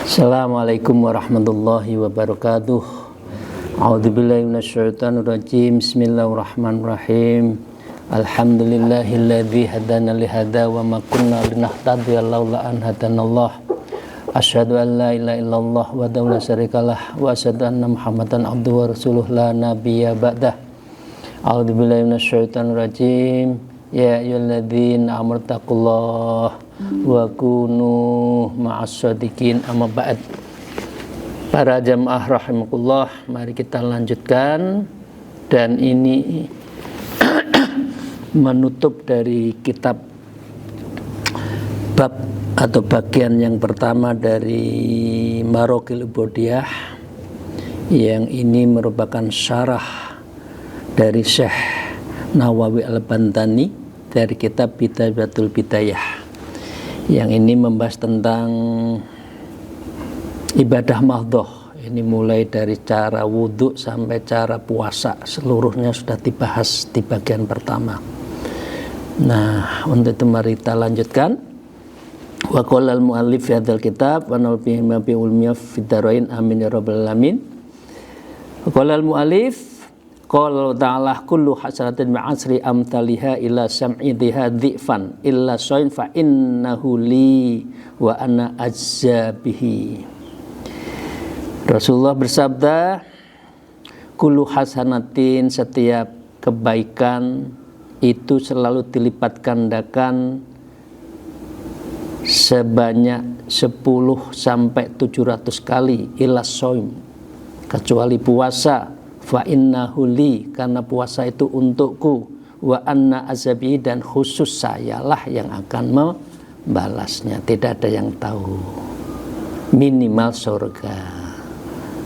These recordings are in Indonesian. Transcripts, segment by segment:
Assalamualaikum warahmatullahi wabarakatuh. A'udzubillahi minasyaitonirrajim. Bismillahirrahmanirrahim. Alhamdulillahilladzi hadana li hadza wa ma kunna linahtadiya laula an hadanallah. Asyhadu an la ilaha illallah wa la syarikalah wa asyhadu anna Muhammadan abduhu wa rasuluh la nabiyya ba'dah. A'udzubillahi minasyaitonirrajim. Ya ayyuhalladzina amanu taqullaha wa kunu ma'as-shadiqin, amma ba'd. Para jamaah rahimakumullah, mari kita lanjutkan, dan ini menutup dari kitab bab atau bagian yang pertama dari Maraqil Ubudiyah, yang ini merupakan syarah dari Syekh Nawawi Al-Bantani dari kitab Bidayatul Bidayah. Yang ini membahas tentang ibadah mahdhah. Ini mulai dari cara wudhu sampai cara puasa, seluruhnya sudah dibahas di bagian pertama. Nah, untuk itu mari kita lanjutkan. Wa qala al-muallif fi hadzal kitab wa nalbihi ma bi ulmiya fid darain amin ya rabbal alamin. Wa qala al-muallif qala ta'ala kullu hasanatin ma'asri amtaliha ila sam'idiha dhi'fan illa soin fa innahu li wa ana azzabihi. Rasulullah bersabda, kullu hasanatin, setiap kebaikan itu selalu dilipat gandakan sebanyak 10 sampai 700 kali ila soin, kecuali puasa. Fa innahu li, karena puasa itu untukku, wa anna azabi, dan khusus sayalah yang akan membalasnya. Tidak ada yang tahu. Minimal surga.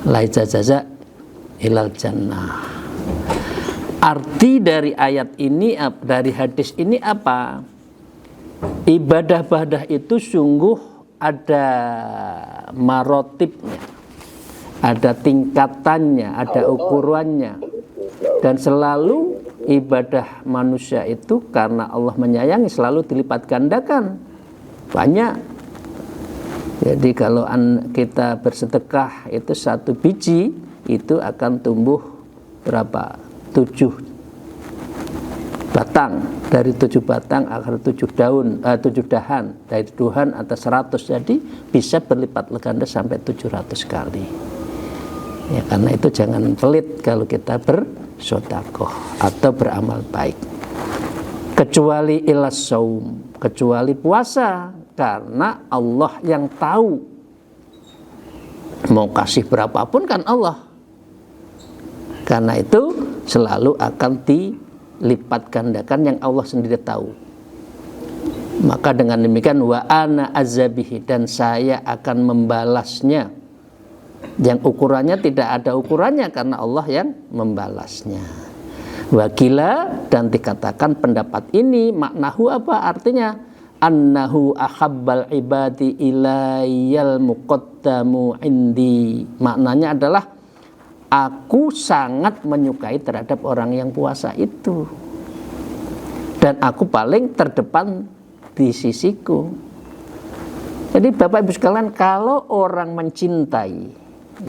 Laisa jaza ilal jannah. Arti dari ayat ini, dari hadis ini apa? Ibadah-ibadah itu sungguh ada marotibnya, ada tingkatannya, ada ukurannya, dan selalu ibadah manusia itu karena Allah menyayangi selalu dilipat gandakan banyak. Jadi kalau kita bersedekah itu 1 biji itu akan tumbuh berapa? 7 batang. Dari 7 batang akan 7 daun, 7 dahan. Dari dahan atas 100, jadi bisa berlipat ganda sampai 700 kali. Ya, karena itu jangan pelit kalau kita bersedekah atau beramal baik. Kecuali ilas saum, kecuali puasa, karena Allah yang tahu. Mau kasih berapapun kan Allah. Karena itu selalu akan dilipat gandakan yang Allah sendiri tahu. Maka dengan demikian wa ana azabihi, dan saya akan membalasnya. Yang ukurannya tidak ada ukurannya karena Allah yang membalasnya. Wakila, dan dikatakan pendapat ini maknahu apa artinya? Annahu ahabbal ibadi ilayyal muqaddamu indi. Maknanya adalah aku sangat menyukai terhadap orang yang puasa itu, dan aku paling terdepan di sisiku. Jadi Bapak Ibu sekalian, kalau orang mencintai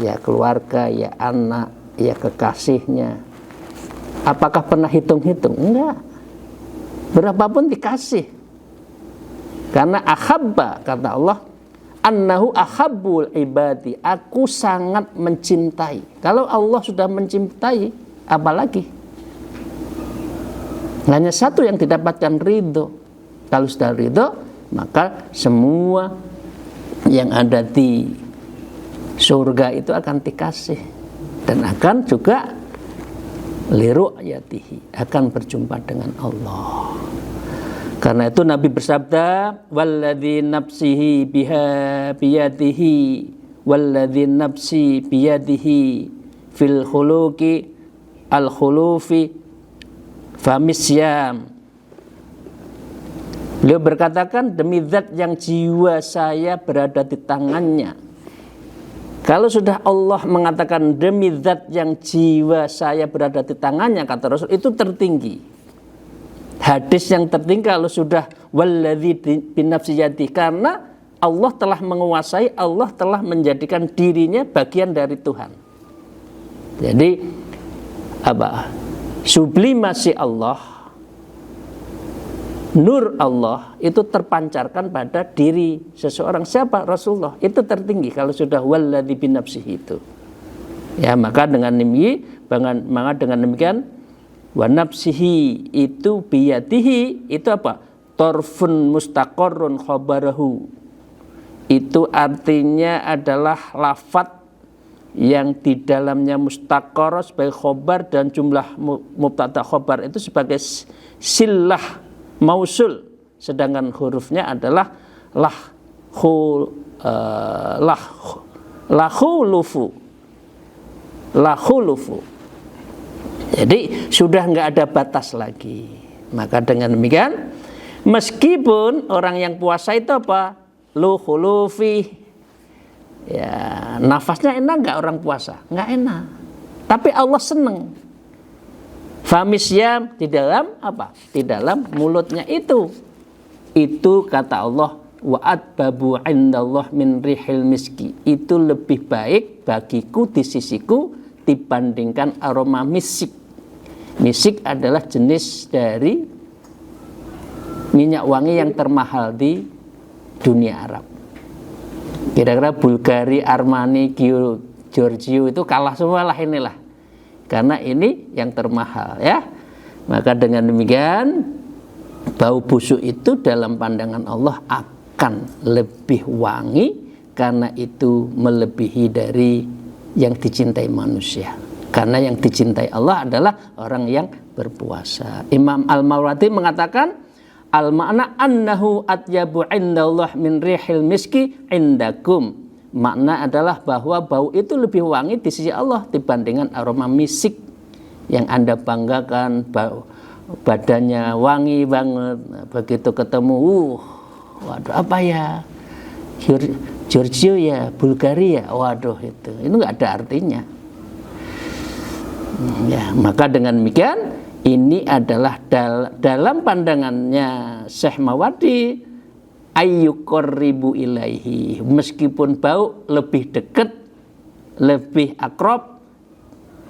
ya keluarga, ya anak, ya kekasihnya, apakah pernah hitung-hitung? Enggak. Berapapun dikasih. Karena ahabba, kata Allah, annahu ahabbul ibadi, aku sangat mencintai. Kalau Allah sudah mencintai, apalagi? Hanya satu yang didapatkan, ridho. Kalau sudah ridho, maka semua yang ada di surga itu akan dikasih, dan akan juga liru'yatihi, akan berjumpa dengan Allah. Karena itu Nabi bersabda, walladzi nafsihi biha biyadihi, walladzi nafsi biyadihi fil khuluqi al-khulufi famisyam. Beliau berkatakan, demi zat yang jiwa saya berada di tangannya. Kalau sudah Allah mengatakan demi zat yang jiwa saya berada di tangannya, kata Rasul, itu tertinggi. Hadis yang tertinggi kalau sudah walladzi binafsi yadi, karena Allah telah menguasai, Allah telah menjadikan dirinya bagian dari Tuhan. Jadi apa? Sublimasi Allah, nur Allah itu terpancarkan pada diri seseorang. Siapa? Rasulullah. Itu tertinggi kalau sudah walladzi binafsihi itu. Ya, maka dengan demikian wa nafsihi itu biyadihi itu apa? Torfun mustaqarrun khabarahu. Itu artinya adalah lafadz yang di dalamnya mustaqarr sebagai khobar dan jumlah mubtada khobar itu sebagai silah mausul, sedangkan hurufnya adalah lahulufu. Jadi sudah nggak ada batas lagi. Maka dengan demikian, meskipun orang yang puasa itu apa? Luhulufi. Ya, nafasnya enak nggak orang puasa? Nggak enak. Tapi Allah seneng. Famisyam di dalam apa? Di dalam mulutnya itu. Itu kata Allah, wa'ad babu indallah min rihil miski. Itu lebih baik bagiku di sisiku dibandingkan aroma misik. Misik adalah jenis dari minyak wangi yang termahal di dunia Arab. Kira-kira Bulgari, Armani, Giorgio itu kalah semua lah inilah. Karena ini yang termahal ya. Maka dengan demikian bau busuk itu dalam pandangan Allah akan lebih wangi karena itu melebihi dari yang dicintai manusia. Karena yang dicintai Allah adalah orang yang berpuasa. Imam Al-Mawardi mengatakan al-ma'na annahu atyabu indallah min rihil miski indakum. Makna adalah bahwa bau itu lebih wangi di sisi Allah dibandingkan aroma misik yang Anda banggakan, bau badannya wangi banget. Begitu ketemu, waduh apa ya? Giorgio ya, Bulgaria, waduh itu nggak ada artinya. Ya, maka dengan demikian ini adalah dalam pandangannya Syekh Mawardi ayyuqarribu ilaihi, meskipun bau lebih dekat, lebih akrab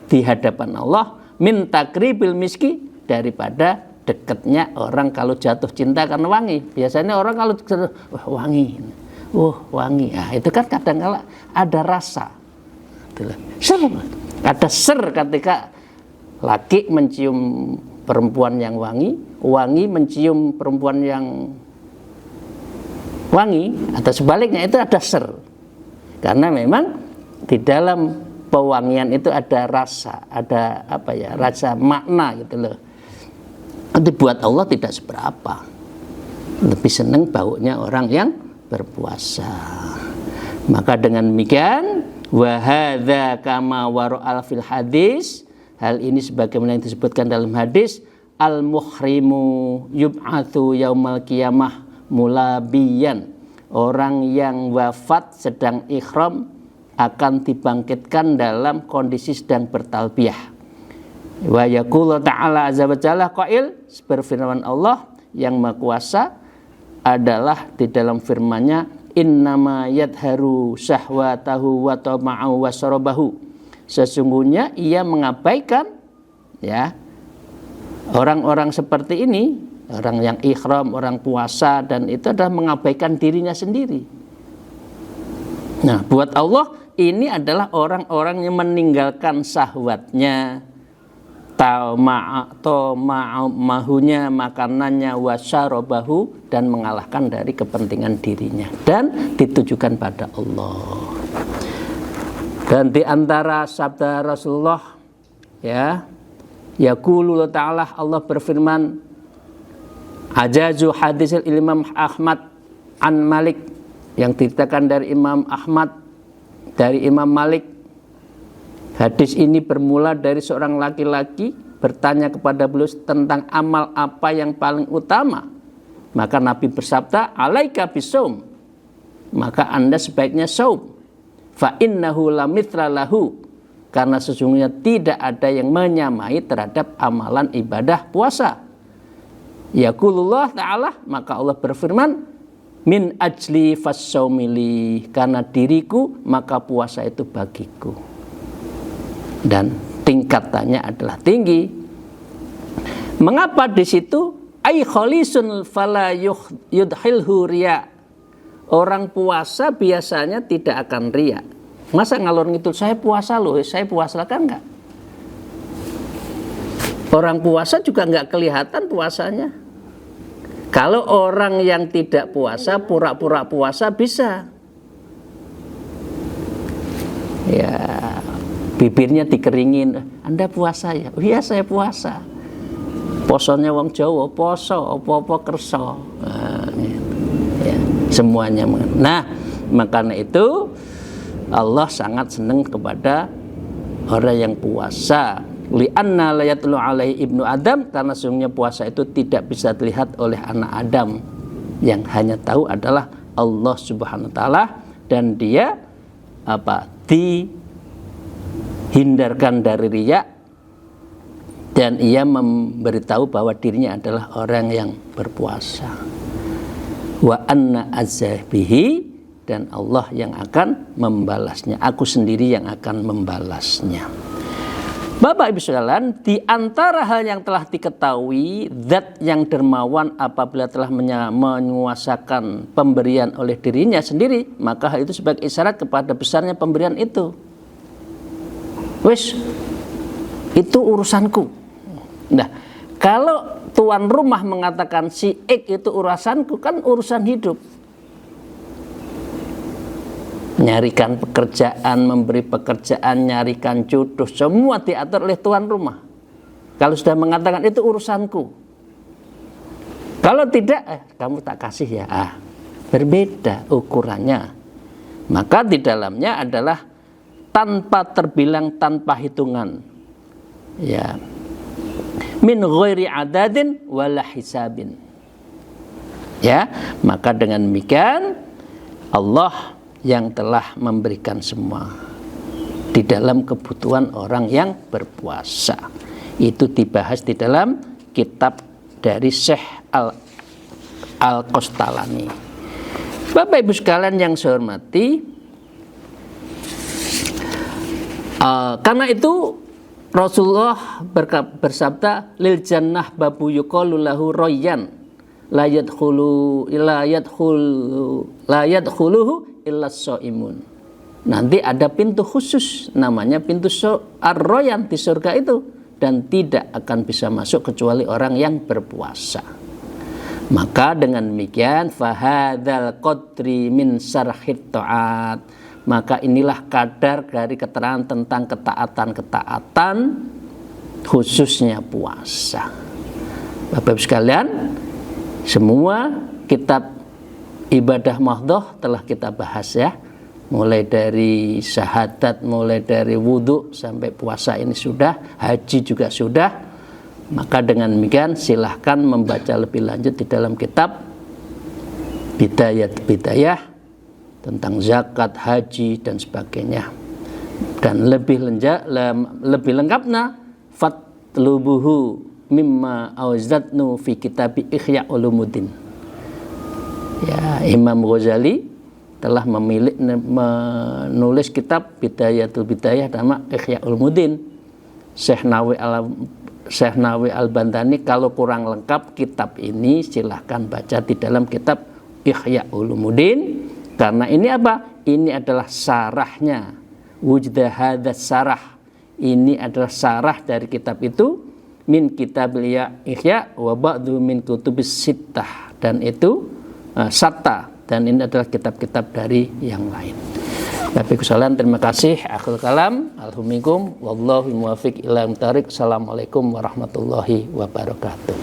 di hadapan Allah min takribil miski daripada dekatnya orang kalau jatuh cinta karena wangi. Biasanya orang kalau wangi, wangi, itu kan kadang-kala ada rasa, ada ser ketika laki mencium perempuan yang wangi, wangi mencium perempuan yang wangi, atau sebaliknya itu ada ser. Karena memang di dalam pewangian itu ada rasa, ada apa ya, rasa makna gitu loh. Nanti buat Allah tidak seberapa. Lebih senang baunya orang yang berpuasa. Maka dengan demikian wa hadza kama wara'al fil hadis, hal ini sebagaimana yang disebutkan dalam hadis, al muhrimu yub'atsu yaumal qiyamah mulabiyan, orang yang wafat sedang ihram akan dibangkitkan dalam kondisi sedang bertalbiyah. Wa yaqulu ta'ala azza wa jalla qail, berfirman Allah yang Maha Kuasa adalah di dalam firman-Nya, innama yadharu syahwatahu wa tama'u wa syarabahu, sesungguhnya ia mengabaikan ya orang-orang seperti ini, orang yang ihram, orang puasa, dan itu adalah mengabaikan dirinya sendiri. Nah, buat Allah ini adalah orang-orang yang meninggalkan syahwatnya, mahunya, makanannya, wasyarabahu, dan mengalahkan dari kepentingan dirinya dan ditujukan pada Allah. Dan di antara sabda Rasulullah ya, yaqulu ta'ala, Allah berfirman, ajazu hadis Imam Ahmad an Malik, yang diceritakan dari Imam Ahmad dari Imam Malik, Hadis ini bermula dari seorang laki-laki bertanya kepada beliau tentang amal apa yang paling utama. Maka Nabi bersabda, alaika bisawm, maka Anda sebaiknya saum. Fa innahu la mithla lahu, karena sesungguhnya tidak ada yang menyamai terhadap amalan ibadah puasa. Yaqulullah ta'ala, maka Allah berfirman, min ajli fassaumili, karena diriku maka puasa itu bagiku. Dan tingkatannya adalah tinggi. Mengapa di situ ay khalisun fala yudhilhu riya? Orang puasa biasanya tidak akan riya. Masa ngalor ngidul, saya puasa loh, saya puasa, kan enggak? Orang puasa juga enggak kelihatan puasanya. Kalau orang yang tidak puasa pura-pura puasa bisa. Ya, bibirnya dikeringin, Anda puasa ya? Oh iya, saya puasa. Posonya wong Jawa, poso apa-apa kersa. Nah, gitu. Ya, semuanya. Nah, makanya itu Allah sangat senang kepada orang yang puasa. Li'anna la yatlu alaihi ibnu Adam, karena sesungguhnya puasa itu tidak bisa dilihat oleh anak Adam. Yang hanya tahu adalah Allah Subhanahu wa taala, dan dia dihindarkan dari riya, dan ia memberitahu bahwa dirinya adalah orang yang berpuasa. Wa anna azzabihi, dan Allah yang akan membalasnya. Aku sendiri yang akan membalasnya. Bapak Ibu sekalian, di antara hal yang telah diketahui, zat yang dermawan apabila telah menguasakan pemberian oleh dirinya sendiri, maka hal itu sebagai isyarat kepada besarnya pemberian itu. Wis, itu urusanku. Nah, kalau tuan rumah mengatakan si X itu urusanku, kan urusan hidup. Nyarikan pekerjaan, memberi pekerjaan, nyarikan jodoh, semua diatur oleh tuan rumah. Kalau sudah mengatakan itu urusanku, kalau tidak, kamu tak kasih ya. Berbeda ukurannya. Maka di dalamnya adalah tanpa terbilang, tanpa hitungan. Ya. Min ghairi adadin wala hisabin. Ya, maka dengan demikian Allah yang telah memberikan semua di dalam kebutuhan orang yang berpuasa. Itu dibahas di dalam kitab dari Syekh Al-Qastalani. Bapak Ibu sekalian yang saya hormati, karena itu Rasulullah bersabda, lil jannah babu yuqalu lahu rayyan la yadkhuluhu illas shaimun. Nanti ada pintu khusus namanya pintu ar-rayyan di surga itu, dan tidak akan bisa masuk kecuali orang yang berpuasa. Maka dengan demikian fahadzal qadri min sarhit ta'at, maka inilah kadar dari keterangan tentang ketaatan-ketaatan khususnya puasa. Bapak Ibu sekalian, semua kitab ibadah mahdhah telah kita bahas ya, mulai dari syahadat, mulai dari wudhu sampai puasa ini sudah, haji juga sudah. Maka dengan demikian silahkan membaca lebih lanjut di dalam kitab Bidayah tentang zakat, haji dan sebagainya. Dan lebih lengkapnya fatlubuhu mimma awzatnu fi kitab Ihya Ulumuddin. Ya, Imam Ghazali telah menulis kitab Bidayatul Bidayah dan Ihya Ulumuddin. Syekh Nawawi Al-Bantani kalau kurang lengkap kitab ini silahkan baca di dalam kitab Ihya Ulumuddin, karena ini apa? Ini adalah sarahnya. Wujda hadas sarah. Ini adalah sarah dari kitab itu, min kitab Ihya wa ba'du min kutubis sittah, dan itu satta, dan ini adalah kitab-kitab dari yang lain. Bapak Ibu sekalian, terima kasih. Akhirul kalam, alhamdulillah, wallahu muwaffiq ila muthariq. Assalamualaikum warahmatullahi wabarakatuh.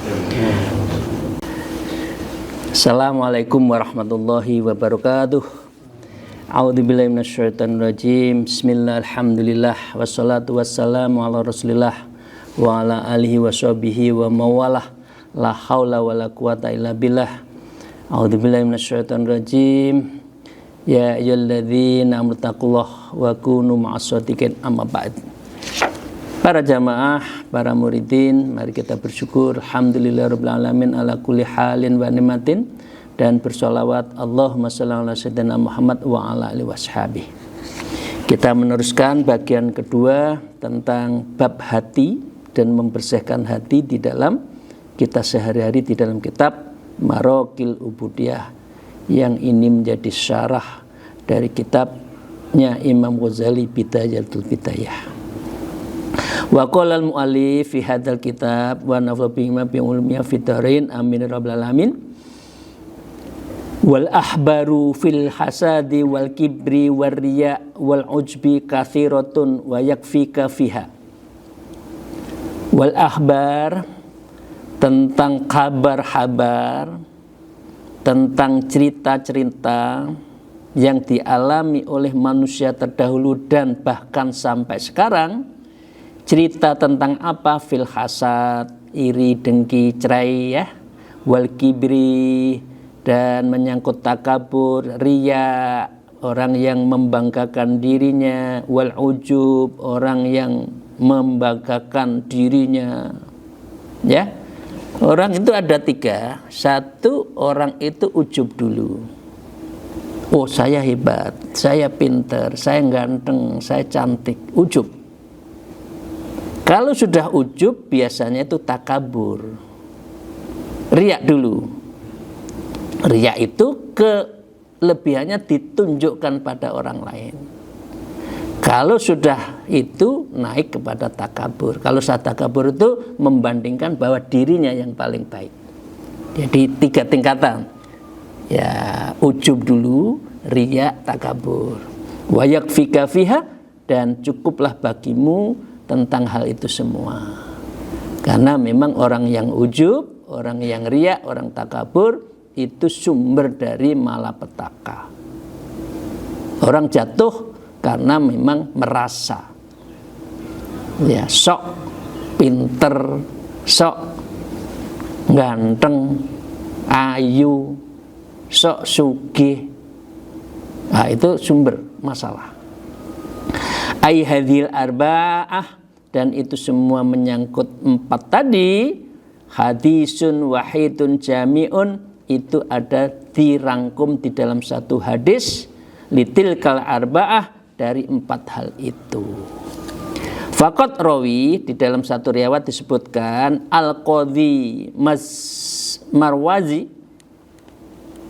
Assalamualaikum warahmatullahi wabarakatuh. A'udzubillahi minasyaitonirrajim. Bismillah, alhamdulillah, wassalatu wassalamu ala rasulillah wa ala alihi wa sahbihi wa mawalah. La haula wa la quwata illa billah. A'udzubillahi minasyaitonirrajim. Ya ayyuhalladzina amanu taqullaha wa kunu ma'as-shadiqin, amma ba'd. Para jamaah, para muridin, mari kita bersyukur alhamdulillahirabbil alamin ala kulli halin wa nimatin, dan bersolawat Allahumma shalli ala sayyidina Muhammad wa ala alihi washabihi. Kita meneruskan bagian kedua tentang bab hati dan membersihkan hati di dalam kita sehari-hari di dalam kitab Maraqil Ubudiyah, yang ini menjadi syarah dari kitabnya Imam Ghazali Bidayatul Bidayah. Wa qala al-mu'allif fi hadzal kitab wa nafa'ana bima bi ulumiyya fid dharain amin rabbil alamin. Wal ahbaru fil hasadi wal kibri war riya wal ujbi kathiratun wa yakfika fiha. Wal ahbar, tentang kabar-kabar, tentang cerita-cerita yang dialami oleh manusia terdahulu dan bahkan sampai sekarang. Cerita tentang apa? Fil hasad, iri, dengki, cerai ya. Wal kibri, dan menyangkut takabur, riya, orang yang membanggakan dirinya, wal ujub, orang yang membanggakan dirinya. Ya, orang itu ada tiga. Satu, orang itu ujub dulu. Oh, saya hebat, saya pinter, saya ganteng, saya cantik. Ujub. Kalau sudah ujub, biasanya itu takabur. Riya dulu. Riya itu kelebihannya ditunjukkan pada orang lain. Kalau sudah itu naik kepada takabur. Kalau saat takabur itu membandingkan bahwa dirinya yang paling baik. Jadi tiga tingkatan. Ya, ujub dulu, riya, takabur. Wa yakfika fiha, dan cukuplah bagimu tentang hal itu semua. Karena memang orang yang ujub, orang yang riya, orang takabur itu sumber dari malapetaka. Orang jatuh karena memang merasa ya sok pinter, sok ganteng, ayu, sok sugih. Nah, itu sumber masalah. Ai hadhil arba'ah, dan itu semua menyangkut empat tadi. Hadisun wahidun jami'un, itu ada dirangkum di dalam satu hadis, litilkal arba'ah, dari empat hal itu. Faqat rawi, di dalam satu riwayat disebutkan Al-Qadhi Marwazi,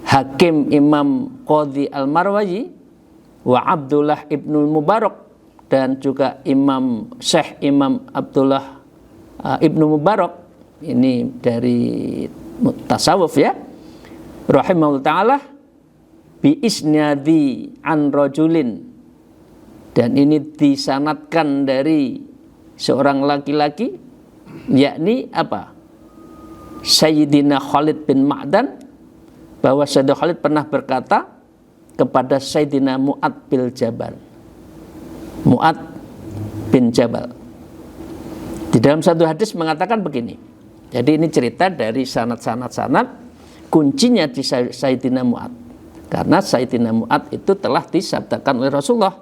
Hakim Imam Qadhi Al-Marwazi, wa Abdullah ibnul Mubarak, dan juga Imam Syekh Imam Abdullah ibnu Mubarak, ini dari tasawuf ya, rahimahullah ta'ala, bi isnadi an rajulin, dan ini disanadkan dari seorang laki-laki, yakni apa? Sayyidina Khalid bin Ma'dan, bahwa Sayyidina Khalid pernah berkata kepada Sayyidina Mu'ad bin Jabal. Mu'ad bin Jabal di dalam satu hadis mengatakan begini. Jadi ini cerita dari sanad-sanad, kuncinya di Sayyidina Mu'ad. Karena Sayyidina Mu'ad itu telah disabdakan oleh Rasulullah.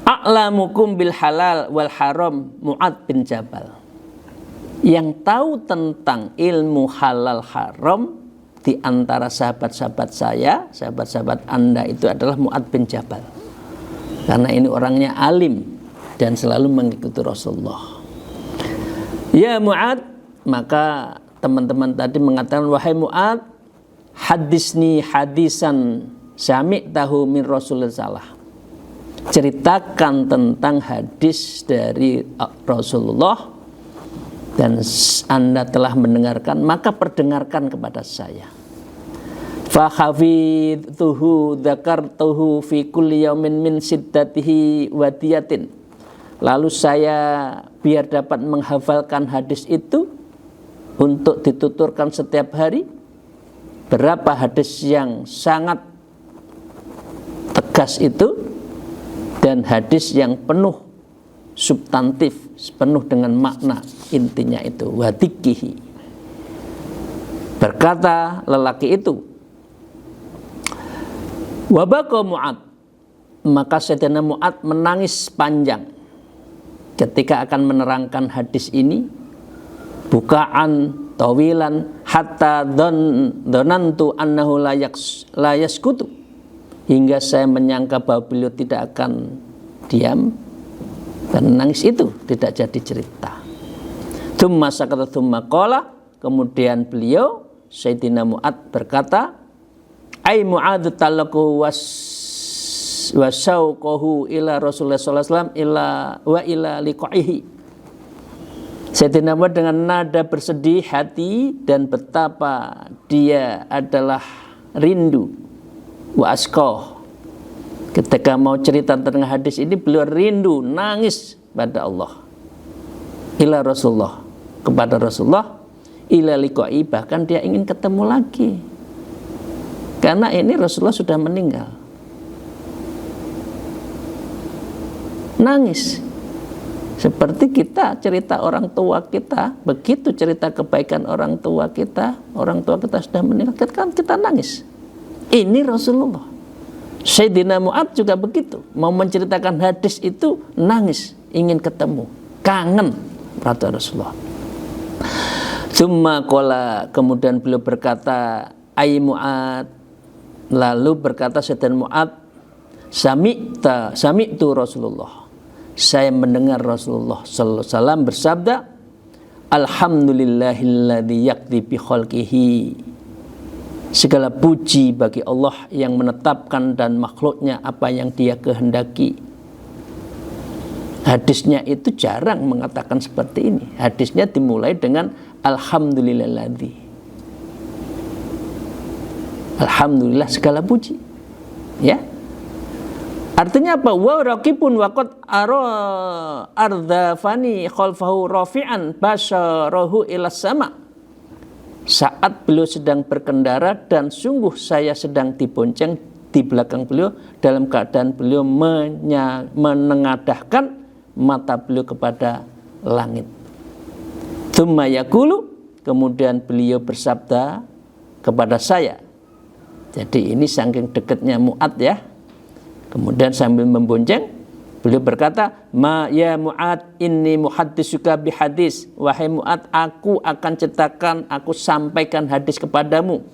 A'lamukum bil halal wal haram Mu'ad bin Jabal. Yang tahu tentang ilmu halal haram di antara sahabat-sahabat saya, sahabat-sahabat Anda itu adalah Mu'ad bin Jabal. Karena ini orangnya alim dan selalu mengikuti Rasulullah. Ya Mu'ad, maka teman-teman tadi mengatakan, wahai Mu'ad, hadisni hadisan sami'tahu min Rasulullah sallallahu. Ceritakan tentang hadis dari Rasulullah dan Anda telah mendengarkan, maka perdengarkan kepada saya. Fa hafidtuhu dzakartuhu fi kulli yaumin min siddatihi wa diyatin. Lalu saya biar dapat menghafalkan hadis itu untuk dituturkan setiap hari. Berapa hadis yang sangat tegas itu, dan hadis yang penuh substantif, penuh dengan makna intinya itu. Wadikihi, berkata lelaki itu, wabaka Mu'ad, maka Sayyidina Mu'ad menangis panjang ketika akan menerangkan hadis ini, bukaan tawilan hatta donantu annahu la yaskutu, hingga saya menyangka bahwa beliau tidak akan diam, dan nangis itu tidak jadi cerita. Tsumma sakata tsumma qala, kemudian beliau Sayyidina Mu'ad berkata, ai Mu'ad talaku wasauqahu ila Rasulullah sallallahu alaihi wasallam ila liqaihi. Sayyidina Mu'ad dengan nada bersedih hati dan betapa dia adalah rindu, wa asqah, ketika mau cerita tentang hadis ini beliau rindu, nangis pada Allah, ila Rasulullah, kepada Rasulullah, ila liqai, bahkan dia ingin ketemu lagi karena ini Rasulullah sudah meninggal. Nangis seperti kita cerita orang tua kita, begitu cerita kebaikan orang tua kita sudah meninggal, kita nangis. Ini Rasulullah. Sayyidina Mu'ad juga begitu, mau menceritakan hadis itu nangis, ingin ketemu, kangen pada Rasulullah. Tsumma qala, kemudian beliau berkata, ai Mu'ad, lalu berkata Sayyidina Mu'ad, sami'tu Rasulullah, saya mendengar Rasulullah sallallahu alaihi wasallam bersabda, alhamdulillahilladzi yaqdi bi khalqihi, segala puji bagi Allah yang menetapkan dan makhluknya apa yang dia kehendaki. Hadisnya itu jarang mengatakan seperti ini. Hadisnya dimulai dengan alhamdulillahilladzi, alhamdulillah segala puji, ya. Artinya apa? Wa raqibun waqad ardafani khalfahu rafi'an basyarahu ila sama. Saat beliau sedang berkendara dan sungguh saya sedang dibonceng di belakang beliau dalam keadaan beliau menengadahkan mata beliau kepada langit. Tsumma yaqulu, kemudian beliau bersabda kepada saya. Jadi ini saking dekatnya Mu'ad ya. Kemudian sambil membonceng beliau berkata, ma ya Mu'ad inni muhadditsuka bihadis, wahai Mu'ad, aku akan ceritakan, aku sampaikan hadis kepadamu.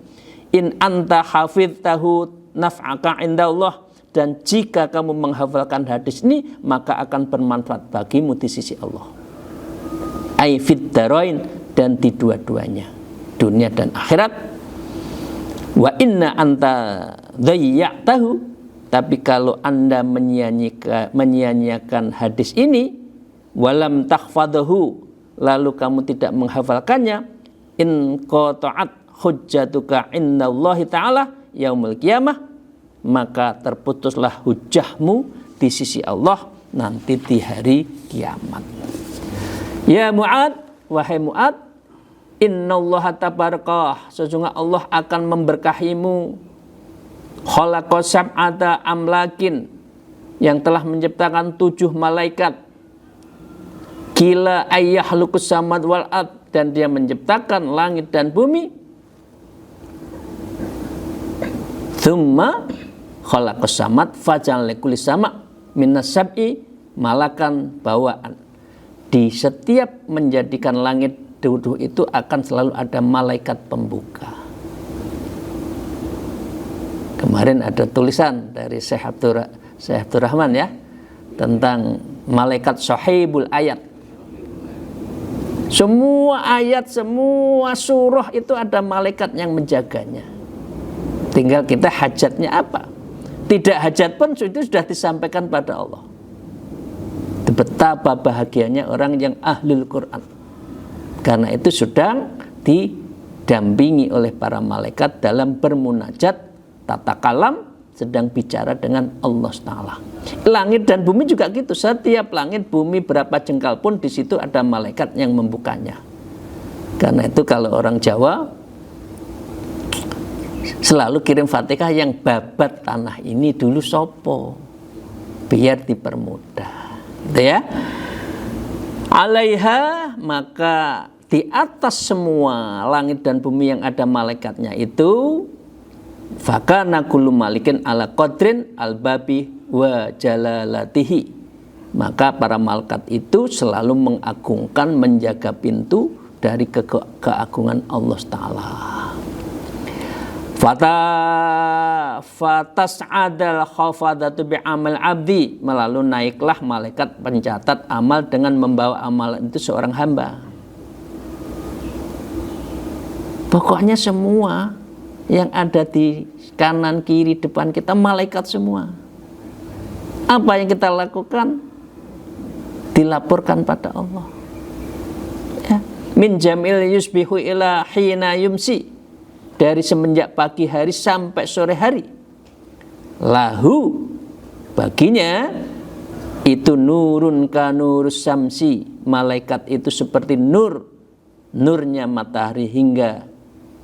In anta hafidtahu naf'aka indallah, dan jika kamu menghafalkan hadis ini maka akan bermanfaat bagimu di sisi Allah. Ai fid darain, dan di dua-duanya, dunia dan akhirat. Wa inna anta dhayya'tahu, tapi kalau Anda menyia-nyiakan hadis ini, walam tahfadhu, lalu kamu tidak menghafalkannya, in qata'at hujjatuka indallahi ta'ala yaumil qiyamah, maka terputuslah hujahmu di sisi Allah nanti di hari kiamat. Ya Mu'ad, wahai Mu'ad, innallaha tabarakah, sesungguhnya Allah akan memberkahimu. Khalaqas sab'ata amlakin, yang telah menciptakan 7 malaikat. Kila ayyahlukus samad wal ard, dan dia menciptakan langit dan bumi. Tsumma khalaqas samad faja'al likulli sama' minas sab'i malakan bawaan. Di setiap menjadikan langit duduk itu akan selalu ada malaikat pembuka. Kemarin ada tulisan dari Syekh Abdurrahman ya, tentang malaikat sahibul ayat. Semua ayat, semua surah itu ada malaikat yang menjaganya. Tinggal kita hajatnya apa. Tidak hajat pun itu sudah disampaikan pada Allah. Betapa bahagianya orang yang ahlul Quran, karena itu sedang didampingi oleh para malaikat dalam bermunajat, tata kalam, sedang bicara dengan Allah Ta'ala. Langit dan bumi juga gitu. Setiap langit bumi berapa jengkal pun di situ ada malaikat yang membukanya. Karena itu kalau orang Jawa selalu kirim Fatihah yang babat tanah ini dulu sopo, biar dipermudah, gitu ya. Alaiha, maka di atas semua langit dan bumi yang ada malaikatnya itu, fakana kullu malikin ala qadrin albabi wa jalalatihi, maka para malaikat itu selalu mengagungkan, menjaga pintu dari keagungan Allah Ta'ala. Fatas'adal khafadatu bi'amal abdi, melalui naiklah malaikat pencatat amal dengan membawa amal itu seorang hamba. Pokoknya semua yang ada di kanan, kiri, depan kita malaikat semua. Apa yang kita lakukan dilaporkan pada Allah. Ya. Min jamil yusbihu ila hina yumsi, dari semenjak pagi hari sampai sore hari. Lahu, baginya itu nurun ka nurus samsi, malaikat itu seperti nurnya matahari, hingga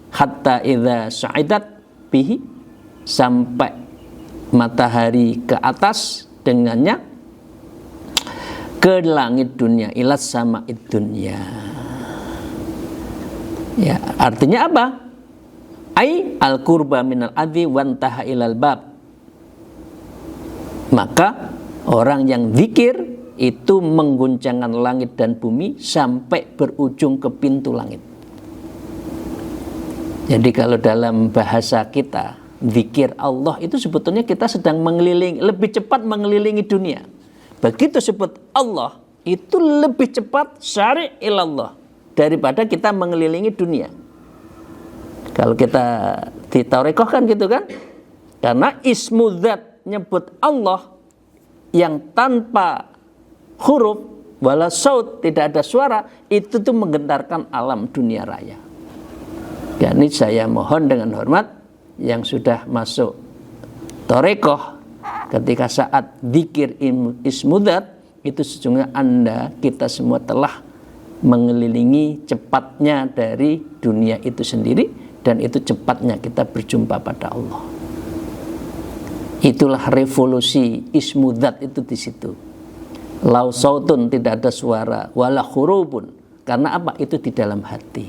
hatta idza sa'idat bihi, sampai matahari ke atas dengannya ke langit dunia, ilas sama dunia. Ya, artinya apa? Ai al-qurba minal adhi wantaha ilal bab. Maka orang yang zikir itu mengguncangkan langit dan bumi sampai berujung ke pintu langit. Jadi kalau dalam bahasa kita, zikir Allah itu sebetulnya kita sedang mengelilingi, lebih cepat mengelilingi dunia. Begitu sebut Allah, itu lebih cepat syari' ilallah daripada kita mengelilingi dunia. Kalau kita di tarekoh kan gitu kan, karena ismu dzat nyebut Allah yang tanpa huruf wala saut, tidak ada suara, itu tuh menggentarkan alam dunia raya. Dan ini saya mohon dengan hormat yang sudah masuk tarekoh, ketika saat dzikir ismu dzat itu sesungguhnya Anda, kita semua telah mengelilingi cepatnya dari dunia itu sendiri. Dan itu cepatnya kita berjumpa pada Allah. Itulah revolusi ismu dzat itu di situ. Lau sautun, tidak ada suara, wala khurubun, karena apa? Itu di dalam hati.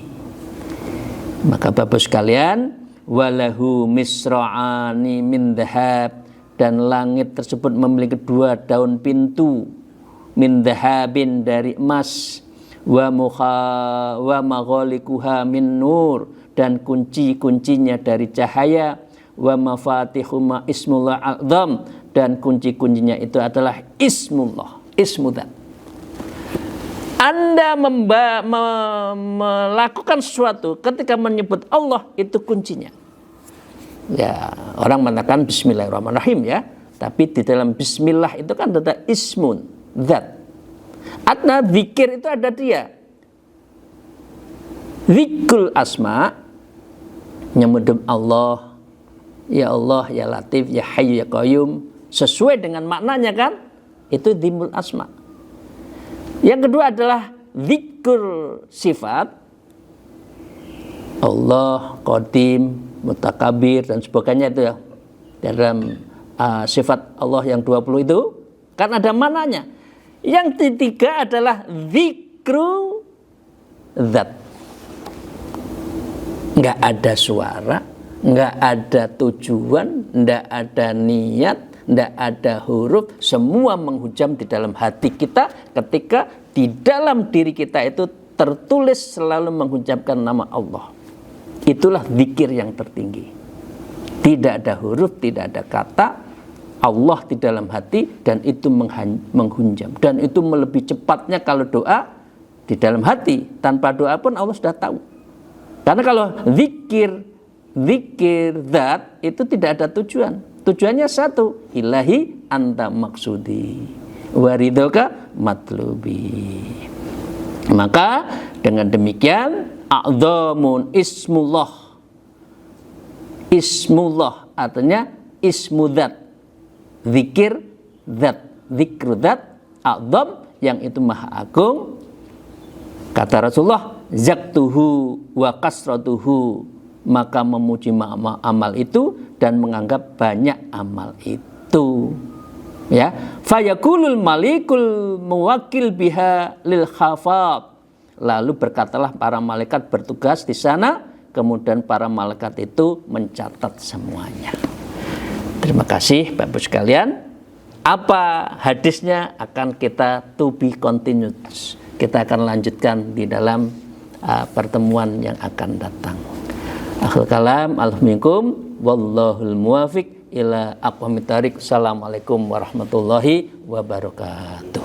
Maka Bapak sekalian, walahu misra'ani min dhahab, dan langit tersebut memiliki 2 daun pintu min dhahabin, dari emas, wa maghalikuha min nur, dan kunci-kuncinya dari cahaya, wa mafatihuma ismullah a'zam, dan kunci-kuncinya itu adalah ismullah, ismu dzat. Anda melakukan sesuatu ketika menyebut Allah, itu kuncinya. Ya, orang mengatakan bismillahirrahmanirrahim ya, tapi di dalam bismillah itu kan ada ismun dzat. Artinya zikir itu ada dia. Zikrul asma, nyebut Allah, ya Allah, ya Latif, ya Hayyu, ya Qayyum, sesuai dengan maknanya kan, itu dzimul asma. Yang kedua adalah zikr sifat, Allah, Qadim, Mutakabir, dan sebagainya itu ya. Dalam sifat Allah yang 20 itu kan ada maknanya. Yang ketiga adalah zikru dzat. Nggak ada suara, nggak ada tujuan, nggak ada niat, nggak ada huruf, semua menghujam di dalam hati kita ketika di dalam diri kita itu tertulis selalu mengucapkan nama Allah. Itulah zikir yang tertinggi. Tidak ada huruf, tidak ada kata, Allah di dalam hati, dan itu menghunjam. Dan itu melebihi cepatnya kalau doa di dalam hati. Tanpa doa pun Allah sudah tahu. Karena kalau zikir dzat itu tidak ada tujuan. Tujuannya satu, ilahi anta maksudi, waridoka matlubi. Maka dengan demikian a'dhamun ismullah. Ismullah artinya ismu dzat. Zikir dzat, zikru dzat, a'dham yang itu maha agung. Kata Rasulullah, zaktuhu wa kasratuhu maka memuji amal itu dan menganggap banyak amal itu. Ya, fayaqulul malikul muwakkil biha lil khafab. Lalu berkatalah para malaikat bertugas di sana, kemudian para malaikat itu mencatat semuanya. Terima kasih Bapak Ibu sekalian. Apa hadisnya akan kita to be continued. Kita akan lanjutkan di dalam pertemuan yang akan datang. Akhul kalam, alhamdulillah, wallahul muwafiq ila aqwamit thariq. Assalamualaikum warahmatullahi wabarakatuh.